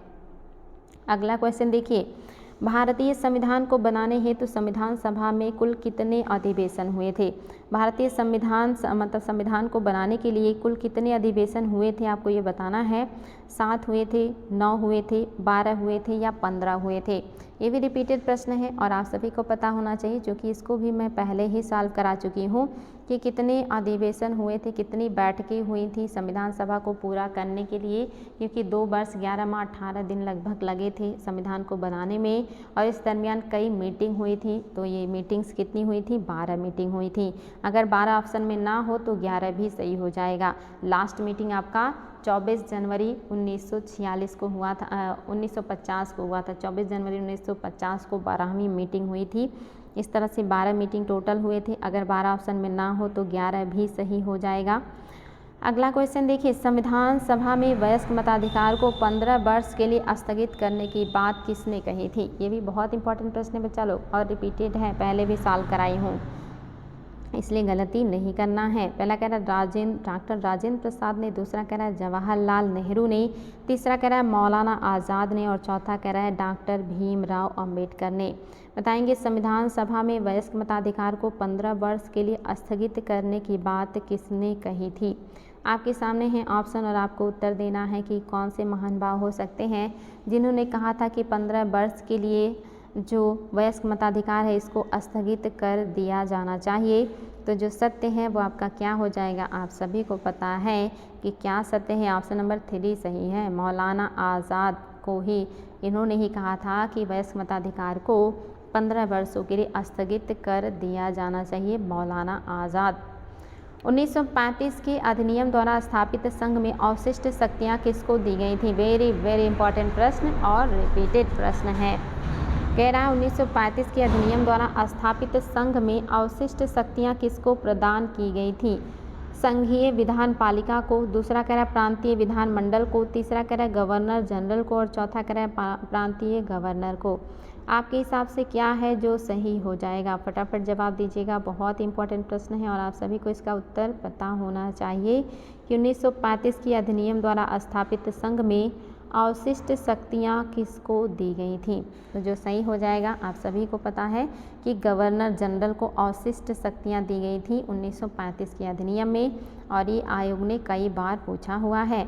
अगला क्वेश्चन देखिए, भारतीय संविधान को बनाने हेतु संविधान सभा में कुल कितने अधिवेशन हुए थे? भारतीय संविधान को बनाने के लिए कुल कितने अधिवेशन हुए थे आपको ये बताना है। 7 हुए थे, 9 हुए थे, 12 हुए थे या 15 हुए थे? ये भी रिपीटेड प्रश्न है और आप सभी को पता होना चाहिए, क्योंकि इसको भी मैं पहले ही सॉल्व करा चुकी हूँ कि कितने अधिवेशन हुए थे, कितनी बैठकें हुई थी संविधान सभा को पूरा करने के लिए, क्योंकि 2 वर्ष 11 माह 18 दिन लगभग लगे थे संविधान को बनाने में और इस दरमियान कई मीटिंग हुई थी। तो ये मीटिंग्स कितनी हुई थी? 12 मीटिंग हुई थी। अगर 12 ऑप्शन में ना हो तो 11 भी सही हो जाएगा। लास्ट मीटिंग आपका 24 जनवरी 1946 को हुआ था, 1950 को हुआ था। 24 जनवरी 1950 को 12वीं मीटिंग हुई थी। इस तरह से 12 मीटिंग टोटल हुए थे। अगर 12 ऑप्शन में ना हो तो 11 भी सही हो जाएगा। अगला क्वेश्चन देखिए, संविधान सभा में वयस्क मताधिकार को 15 वर्ष के लिए स्थगित करने की बात किसने कही थी? ये भी बहुत इंपॉर्टेंट प्रश्न है बच्चा लोग और रिपीटेड है, पहले भी सॉल्व कराई हूँ, इसलिए गलती नहीं करना है। पहला कह रहा है डॉक्टर राजेंद्र प्रसाद ने, दूसरा कह रहा है जवाहरलाल नेहरू ने, तीसरा कह रहा है मौलाना आज़ाद ने और चौथा कह रहा है डॉक्टर भीमराव अंबेडकर ने। बताएंगे संविधान सभा में वयस्क मताधिकार को 15 वर्ष के लिए स्थगित करने की बात किसने कही थी? आपके सामने है ऑप्शन और आपको उत्तर देना है कि कौन से महान भाव हो सकते हैं जिन्होंने कहा था कि 15 वर्ष के लिए जो वयस्क मताधिकार है इसको स्थगित कर दिया जाना चाहिए। तो जो सत्य है वो आपका क्या हो जाएगा? आप सभी को पता है कि क्या सत्य है। ऑप्शन नंबर 3 सही है। मौलाना आज़ाद को ही, इन्होंने ही कहा था कि वयस्क मताधिकार को 15 वर्षों के लिए स्थगित कर दिया जाना चाहिए, मौलाना आज़ाद। 1935 के अधिनियम द्वारा स्थापित संघ में अवशिष्ट शक्तियाँ किसको दी गई थी? वेरी वेरी इंपॉर्टेंट प्रश्न और रिपीटेड प्रश्न है। कह रहा है 1935 के अधिनियम द्वारा स्थापित संघ में अवशिष्ट शक्तियाँ किसको प्रदान की गई थी? संघीय विधान पालिका को, दूसरा कह रहा है प्रांतीय विधान मंडल को, तीसरा कह रहा है गवर्नर जनरल को और चौथा कह रहा है प्रांतीय गवर्नर को। आपके हिसाब से क्या है जो सही हो जाएगा? फटाफट जवाब दीजिएगा। बहुत इंपॉर्टेंट प्रश्न है और आप सभी को इसका उत्तर पता होना चाहिए कि 1935 की अधिनियम द्वारा स्थापित संघ में अवशिष्ट शक्तियाँ किसको दी गई थी? तो जो सही हो जाएगा, आप सभी को पता है कि गवर्नर जनरल को अवशिष्ट शक्तियाँ दी गई थी 1935 के अधिनियम में और ये आयोग ने कई बार पूछा हुआ है।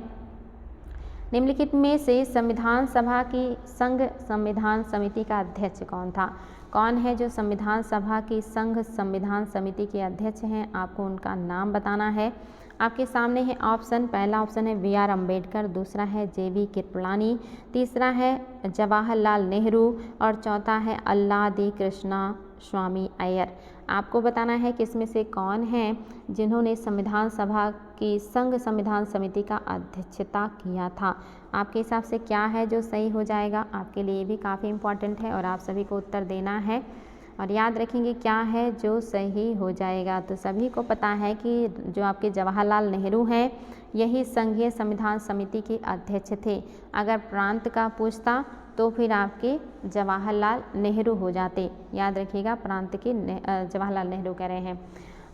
निम्नलिखित में से संविधान सभा की संघ संविधान समिति का अध्यक्ष कौन था? कौन है जो संविधान सभा की संघ संविधान समिति के अध्यक्ष हैं? आपको उनका नाम बताना है। आपके सामने है ऑप्शन। पहला ऑप्शन है बी आर अम्बेडकर, दूसरा है जे बी कृपलानी, तीसरा है जवाहरलाल नेहरू और चौथा है अल्लादी कृष्णा स्वामी अय्यर। आपको बताना है कि इसमें से कौन है जिन्होंने संविधान सभा की संघ संविधान समिति का अध्यक्षता किया था। आपके हिसाब से क्या है जो सही हो जाएगा? आपके लिए भी काफ़ी इम्पॉर्टेंट है और आप सभी को उत्तर देना है और याद रखेंगे क्या है जो सही हो जाएगा। तो सभी को पता है कि जो आपके जवाहरलाल नेहरू हैं यही संघीय संविधान समिति के अध्यक्ष थे। अगर प्रांत का पूछता तो फिर आपके जवाहरलाल नेहरू हो जाते। याद रखिएगा, प्रांत के जवाहरलाल नेहरू कह रहे हैं,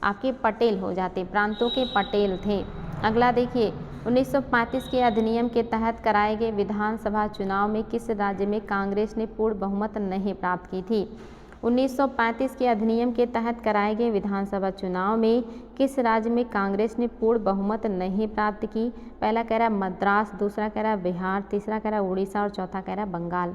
आपके पटेल हो जाते, प्रांतों के पटेल थे। अगला देखिए, 1935 के अधिनियम के तहत कराए गए विधानसभा चुनाव में किस राज्य में कांग्रेस ने पूर्ण बहुमत नहीं प्राप्त की थी? 1935 के अधिनियम के तहत कराए गए विधानसभा चुनाव में किस राज्य में कांग्रेस ने पूर्ण बहुमत नहीं प्राप्त की? पहला कह रहा है मद्रास, दूसरा कह रहा है बिहार, तीसरा कह रहा है उड़ीसा और चौथा कह रहा है बंगाल।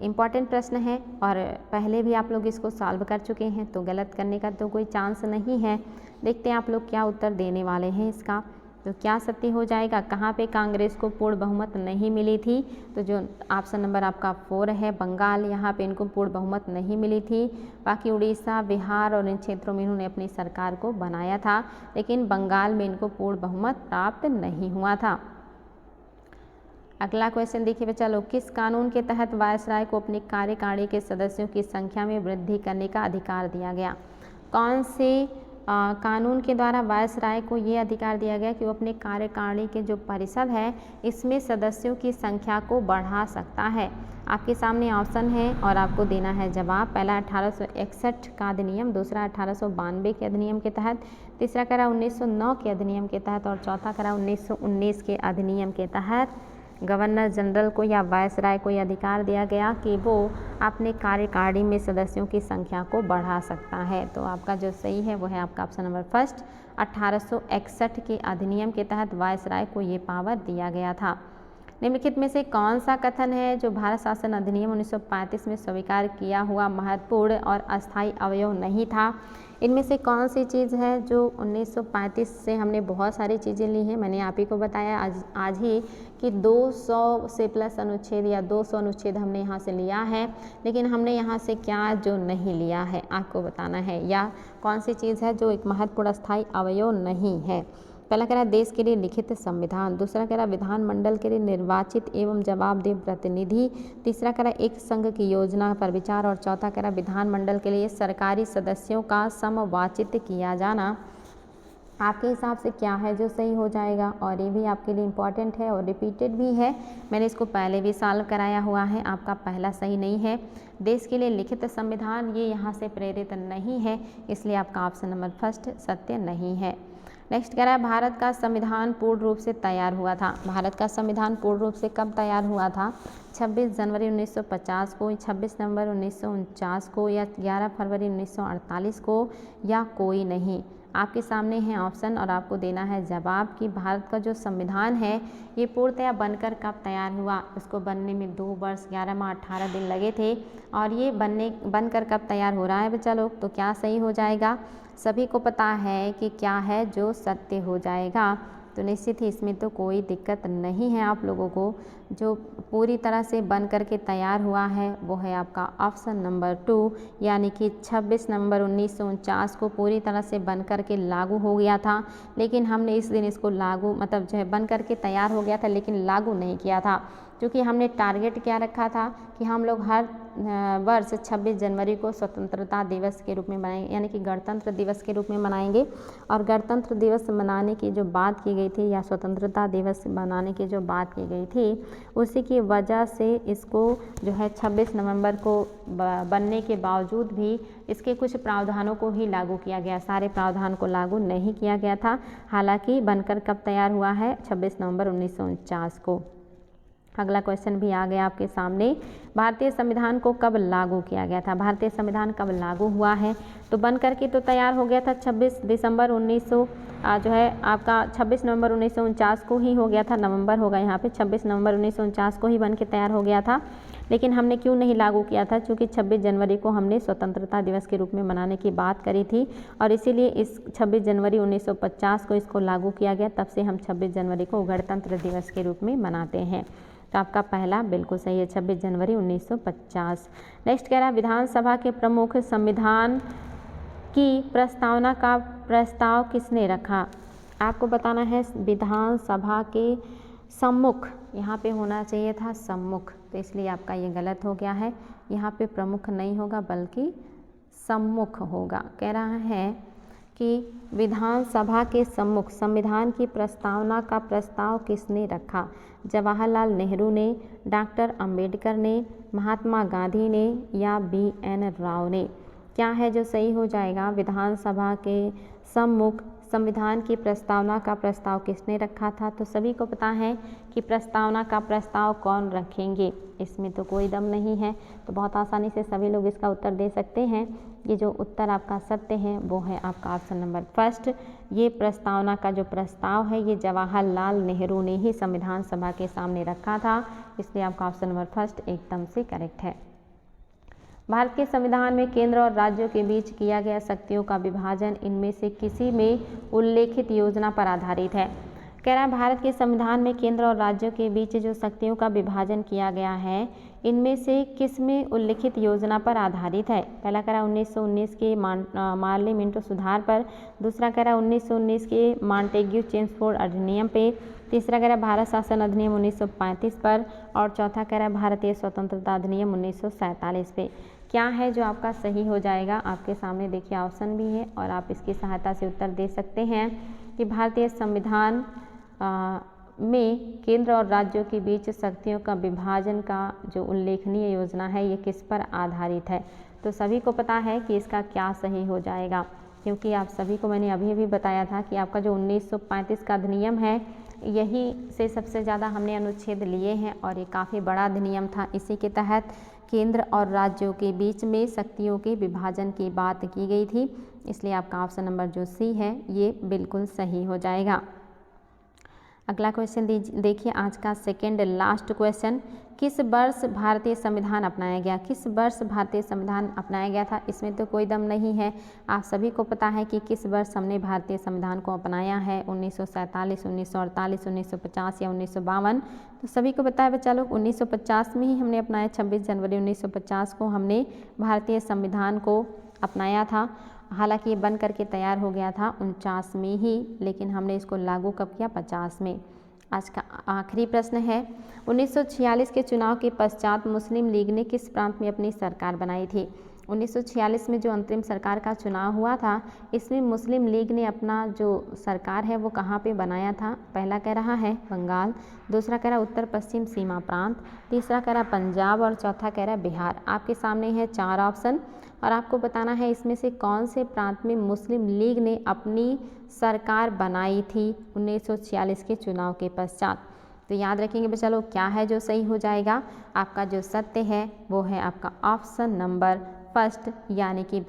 इम्पॉर्टेंट प्रश्न है और पहले भी आप लोग इसको सॉल्व कर चुके हैं, तो गलत करने का तो कोई चांस नहीं है। देखते हैं आप लोग क्या उत्तर देने वाले हैं इसका। तो क्या सत्य हो जाएगा? कहाँ पे कांग्रेस को पूर्ण बहुमत नहीं मिली थी? तो जो ऑप्शन नंबर आपका 4 है बंगाल, यहाँ पे इनको पूर्ण बहुमत नहीं मिली थी। बाकी उड़ीसा, बिहार और इन क्षेत्रों में इन्होंने अपनी सरकार को बनाया था, लेकिन बंगाल में इनको पूर्ण बहुमत प्राप्त नहीं हुआ था। अगला क्वेश्चन देखिए बच्चा लोग, किस कानून के तहत वायसराय को अपनी कार्यकारिणी के सदस्यों की संख्या में वृद्धि करने का अधिकार दिया गया? कौन से कानून के द्वारा वायसराय को ये अधिकार दिया गया कि वो अपने कार्यकारिणी के जो परिषद है इसमें सदस्यों की संख्या को बढ़ा सकता है। आपके सामने ऑप्शन है और आपको देना है जवाब। पहला 1861 का अधिनियम, दूसरा 1892 के अधिनियम के तहत, तीसरा करा 1909 के अधिनियम के तहत और चौथा करा 1919 के अधिनियम के तहत गवर्नर जनरल को या वायसराय को यह अधिकार दिया गया कि वो अपने कार्यकारिणी में सदस्यों की संख्या को बढ़ा सकता है। तो आपका जो सही है वो है आपका ऑप्शन नंबर फर्स्ट। 1861 के अधिनियम के तहत वायसराय को ये पावर दिया गया था। निम्नलिखित में से कौन सा कथन है जो भारत शासन अधिनियम 1935 में स्वीकार किया हुआ महत्वपूर्ण और अस्थायी अवयव नहीं था? इनमें से कौन सी चीज़ है जो 1935 से हमने बहुत सारी चीज़ें ली हैं। मैंने आप ही को बताया आज ही कि 200 से प्लस अनुच्छेद या 200 अनुच्छेद हमने यहाँ से लिया है, लेकिन हमने यहाँ से क्या जो नहीं लिया है आपको बताना है, या कौन सी चीज़ है जो एक महत्वपूर्ण अस्थायी अवयव नहीं है। पहला कह रहा देश के लिए लिखित संविधान, दूसरा कह रहा विधानमंडल के लिए निर्वाचित एवं जवाबदेह प्रतिनिधि, तीसरा कह रहा एक संघ की योजना पर विचार और चौथा कह रहा विधानमंडल के लिए सरकारी सदस्यों का समवाचित किया जाना। आपके हिसाब से क्या है जो सही हो जाएगा? और ये भी आपके लिए इम्पॉर्टेंट है और रिपीटेड भी है, मैंने इसको पहले भी सॉल्व कराया हुआ है। आपका पहला सही नहीं है। देश के लिए लिखित संविधान ये यहाँ से प्रेरित नहीं है, इसलिए आपका ऑप्शन नंबर फर्स्ट सत्य नहीं है। नेक्स्ट कह रहा है भारत का संविधान पूर्ण रूप से तैयार हुआ था। भारत का संविधान पूर्ण रूप से कब तैयार हुआ था? 26 जनवरी 1950 को, 26 नवंबर 1949 को, या 11 फरवरी 1948 को, या कोई नहीं। आपके सामने हैं ऑप्शन और आपको देना है जवाब कि भारत का जो संविधान है ये पूर्णतया बनकर कब तैयार हुआ। इसको बनने में 2 वर्ष 11 माह 18 दिन लगे थे और ये बनकर कब तैयार हो रहा है बच्चा लोग? तो क्या सही हो जाएगा? सभी को पता है कि क्या है जो सत्य हो जाएगा, तो निश्चित ही इसमें तो कोई दिक्कत नहीं है आप लोगों को। जो पूरी तरह से बन करके तैयार हुआ है वो है आपका ऑप्शन नंबर 2, यानी कि 26 नवंबर 1949 को पूरी तरह से बन करके लागू हो गया था, लेकिन हमने इस दिन इसको लागू मतलब जो है बन करके तैयार हो गया था लेकिन लागू नहीं किया था, क्योंकि हमने टारगेट क्या रखा था कि हम लोग हर वर्ष 26 जनवरी को स्वतंत्रता दिवस के रूप में मनाएंगे, यानी कि गणतंत्र दिवस के रूप में मनाएंगे। और गणतंत्र दिवस मनाने की जो बात की गई थी या स्वतंत्रता दिवस मनाने की जो बात की गई थी उसी की वजह से इसको जो है 26 नवंबर को बनने के बावजूद भी इसके कुछ प्रावधानों को ही लागू किया गया, सारे प्रावधान को लागू नहीं किया गया था। हालांकि बनकर कब तैयार हुआ है? 26 नवंबर 1949 को। अगला क्वेश्चन भी आ गया आपके सामने, भारतीय संविधान को कब लागू किया गया था? भारतीय संविधान कब लागू हुआ है? तो बन करके तो तैयार हो गया था 26 दिसंबर 1900 जो है आपका 26 नवंबर 1949 को ही हो गया था, नवंबर होगा यहाँ पे, 26 नवंबर 1949 को ही बन के तैयार हो गया था। लेकिन हमने क्यों नहीं लागू किया था? क्योंकि 26 जनवरी को हमने स्वतंत्रता दिवस के रूप में मनाने की बात करी थी और इसीलिए इस 26 जनवरी 1950 को इसको लागू किया गया। तब से हम 26 जनवरी को गणतंत्र दिवस के रूप में मनाते हैं। तो आपका पहला बिल्कुल सही है, 26 जनवरी 1950। नेक्स्ट कह रहा है विधानसभा के प्रमुख संविधान की प्रस्तावना का प्रस्ताव किसने रखा? आपको बताना है विधानसभा के सम्मुख, यहाँ पे होना चाहिए था सम्मुख, तो इसलिए आपका ये गलत हो गया है। यहाँ पे प्रमुख नहीं होगा बल्कि सम्मुख होगा। कह रहा है कि विधानसभा के सम्मुख संविधान की प्रस्तावना का प्रस्ताव किसने रखा? जवाहरलाल नेहरू ने, डॉक्टर अंबेडकर ने, महात्मा गांधी ने, या BN राव ने? क्या है जो सही हो जाएगा? विधानसभा के सम्मुख संविधान की प्रस्तावना का प्रस्ताव किसने रखा था? तो सभी को पता है कि प्रस्तावना का प्रस्ताव कौन रखेंगे, इसमें तो कोई दम नहीं है, तो बहुत आसानी से सभी लोग इसका उत्तर दे सकते हैं। ये जो उत्तर आपका सत्य है वो है आपका ऑप्शन नंबर फर्स्ट। ये प्रस्तावना का जो प्रस्ताव है ये जवाहरलाल नेहरू ने ही संविधान सभा के सामने रखा था, इसलिए आपका ऑप्शन नंबर फर्स्ट एकदम से करेक्ट है। भारत के संविधान में केंद्र और राज्यों के बीच किया गया शक्तियों का विभाजन इनमें से किसी में उल्लेखित योजना पर आधारित है? कह रहा है भारत के संविधान में केंद्र और राज्यों के बीच जो शक्तियों का विभाजन किया गया है इनमें से किस में उल्लिखित योजना पर आधारित है? पहला कह रहा 1919 के मार्ले मिंटो सुधार पर, दूसरा कह रहा 1919 के मॉन्टेग्यू चेम्सफोर्ड अधिनियम पे, तीसरा कह रहा भारत शासन अधिनियम 1935 पर और चौथा कह रहा भारतीय स्वतंत्रता अधिनियम 1947 पे। क्या है जो आपका सही हो जाएगा। आपके सामने देखिए ऑप्शन भी है और आप इसकी सहायता से उत्तर दे सकते हैं कि भारतीय संविधान में केंद्र और राज्यों के बीच शक्तियों का विभाजन का जो उल्लेखनीय योजना है ये किस पर आधारित है। तो सभी को पता है कि इसका क्या सही हो जाएगा, क्योंकि आप सभी को मैंने अभी भी बताया था कि आपका जो 1935 का अधिनियम है यही से सबसे ज़्यादा हमने अनुच्छेद लिए हैं और ये काफ़ी बड़ा अधिनियम था। इसी के तहत केंद्र और राज्यों के बीच में शक्तियों के विभाजन की बात की गई थी, इसलिए आपका ऑप्शन नंबर जो सी है ये बिल्कुल सही हो जाएगा। अगला क्वेश्चन देखिए आज का सेकेंड लास्ट क्वेश्चन, किस वर्ष भारतीय संविधान अपनाया गया। किस वर्ष भारतीय संविधान अपनाया गया था, इसमें तो कोई दम नहीं है। आप सभी को पता है कि किस वर्ष हमने भारतीय संविधान को अपनाया है, 1947, 1948, 1950 या 1952। तो सभी को पता है बच्चा लोग 1950 में ही हमने अपनाया। 26 जनवरी 1950 को हमने भारतीय संविधान को अपनाया था। हालांकि ये बन करके तैयार हो गया था 49 में ही, लेकिन हमने इसको लागू कब किया, 50 में। आज का आखिरी प्रश्न है, 1946 के चुनाव के पश्चात मुस्लिम लीग ने किस प्रांत में अपनी सरकार बनाई थी। 1946 में जो अंतरिम सरकार का चुनाव हुआ था इसमें मुस्लिम लीग ने अपना जो सरकार है वो कहाँ पे बनाया था। पहला कह रहा है बंगाल, दूसरा कह रहा उत्तर पश्चिम सीमा प्रांत, तीसरा कह रहा पंजाब और चौथा कह रहा बिहार। आपके सामने है 4 ऑप्शन और आपको बताना है इसमें से कौन से प्रांत में मुस्लिम लीग ने अपनी सरकार बनाई थी 1946 के चुनाव के पश्चात। तो याद रखेंगे बच्चा लोग क्या है जो सही हो जाएगा। आपका जो सत्य है वो है आपका ऑप्शन नंबर फर्स्ट, यानी कि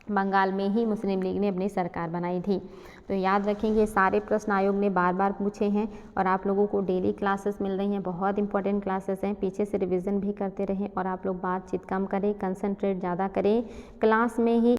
बंगाल में ही मुस्लिम लीग ने अपनी सरकार बनाई थी। तो याद रखेंगे सारे प्रश्न आयोग ने बार बार पूछे हैं और आप लोगों को डेली क्लासेस मिल रही हैं, बहुत इंपॉर्टेंट क्लासेस हैं। पीछे से रिवीजन भी करते रहें और आप लोग बातचीत कम करें, कंसंट्रेट ज़्यादा करें, क्लास में ही